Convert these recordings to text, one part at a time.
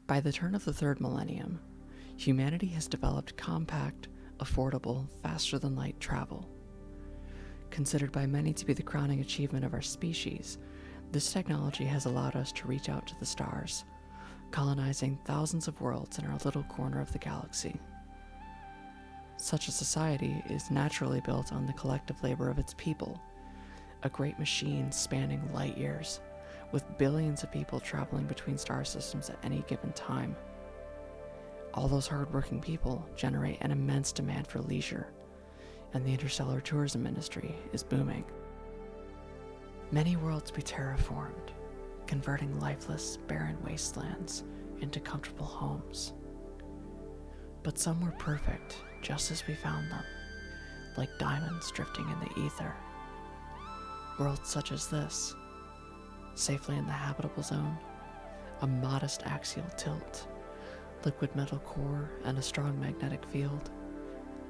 By the turn of the third millennium, humanity has developed compact, affordable, faster-than-light travel. Considered by many to be the crowning achievement of our species, this technology has allowed us to reach out to the stars, colonizing thousands of worlds in our little corner of the galaxy. Such a society is naturally built on the collective labor of its people, a great machine spanning light years, with billions of people traveling between star systems at any given time. All those hardworking people generate an immense demand for leisure, and the interstellar tourism industry is booming. Many worlds we terraformed, converting lifeless, barren wastelands into comfortable homes. But some were perfect, just as we found them, like diamonds drifting in the ether. Worlds such as this, safely in the habitable zone, a modest axial tilt, liquid metal core and a strong magnetic field,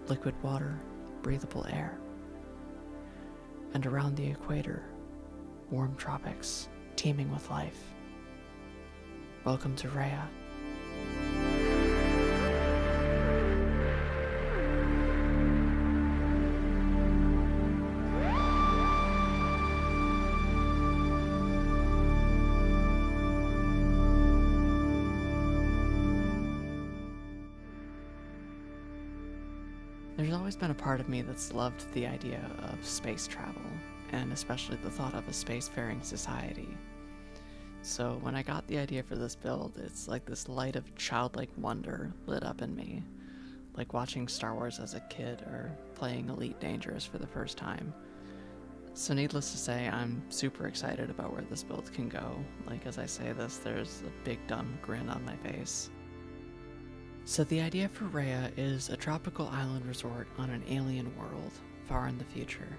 liquid water, breathable air. And around the equator, warm tropics, teeming with life. Welcome to Rhea. There's always been a part of me that's loved the idea of space travel, and especially the thought of a spacefaring society. So when I got the idea for this build, it's like this light of childlike wonder lit up in me, like watching Star Wars as a kid or playing Elite Dangerous for the first time. So needless to say, I'm super excited about where this build can go. Like, as I say this, there's a big dumb grin on my face. So the idea for Rhea is a tropical island resort on an alien world, far in the future.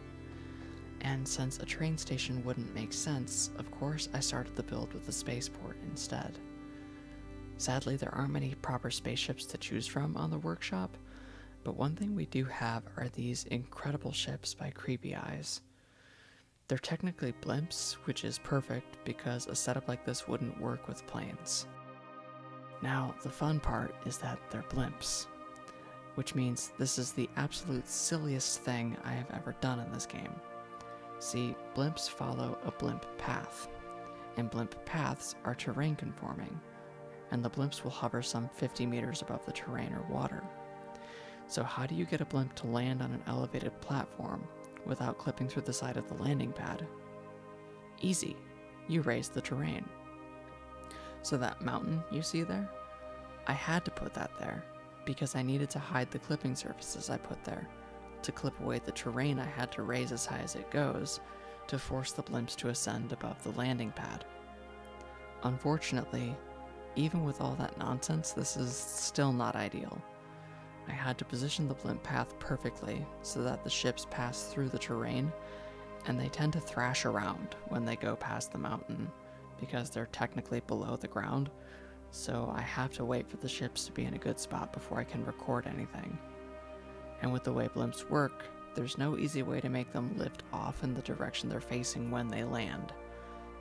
And since a train station wouldn't make sense, of course I started the build with a spaceport instead. Sadly, there aren't many proper spaceships to choose from on the workshop, but one thing we do have are these incredible ships by Creepy Eyes. They're technically blimps, which is perfect because a setup like this wouldn't work with planes. Now, the fun part is that they're blimps, which means this is the absolute silliest thing I have ever done in this game. See, blimps follow a blimp path, and blimp paths are terrain conforming, and the blimps will hover some 50 meters above the terrain or water. So how do you get a blimp to land on an elevated platform without clipping through the side of the landing pad? Easy. You raise the terrain. So that mountain you see there, I had to put that there because I needed to hide the clipping surfaces I put there. To clip away the terrain, I had to raise as high as it goes to force the blimps to ascend above the landing pad. Unfortunately, even with all that nonsense, this is still not ideal. I had to position the blimp path perfectly so that the ships pass through the terrain, and they tend to thrash around when they go past the mountain because they're technically below the ground, so I have to wait for the ships to be in a good spot before I can record anything. And with the way blimps work, there's no easy way to make them lift off in the direction they're facing when they land.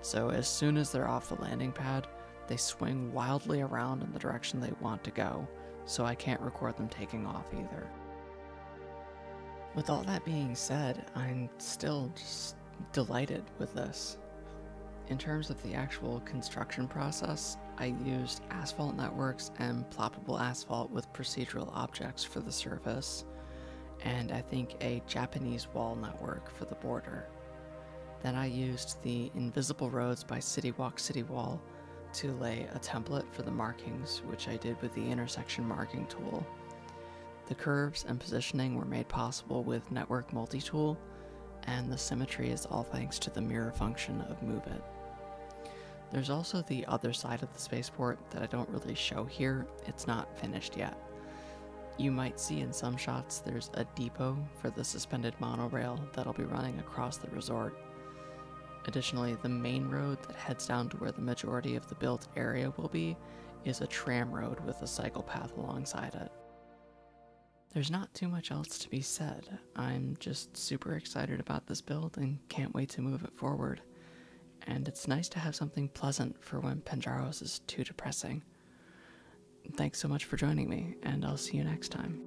So as soon as they're off the landing pad, they swing wildly around in the direction they want to go, so I can't record them taking off either. With all that being said, I'm still just delighted with this. In terms of the actual construction process, I used asphalt networks and ploppable asphalt with procedural objects for the surface, and I think a Japanese wall network for the border. Then I used the Invisible Roads by CityWalk City Wall to lay a template for the markings, which I did with the intersection marking tool. The curves and positioning were made possible with Network Multi-Tool, and the symmetry is all thanks to the mirror function of Move It. There's also the other side of the spaceport that I don't really show here. It's not finished yet. You might see in some shots there's a depot for the suspended monorail that'll be running across the resort. Additionally, the main road that heads down to where the majority of the built area will be is a tram road with a cycle path alongside it. There's not too much else to be said. I'm just super excited about this build and can't wait to move it forward. And it's nice to have something pleasant for when Panjaros is too depressing. Thanks so much for joining me, and I'll see you next time.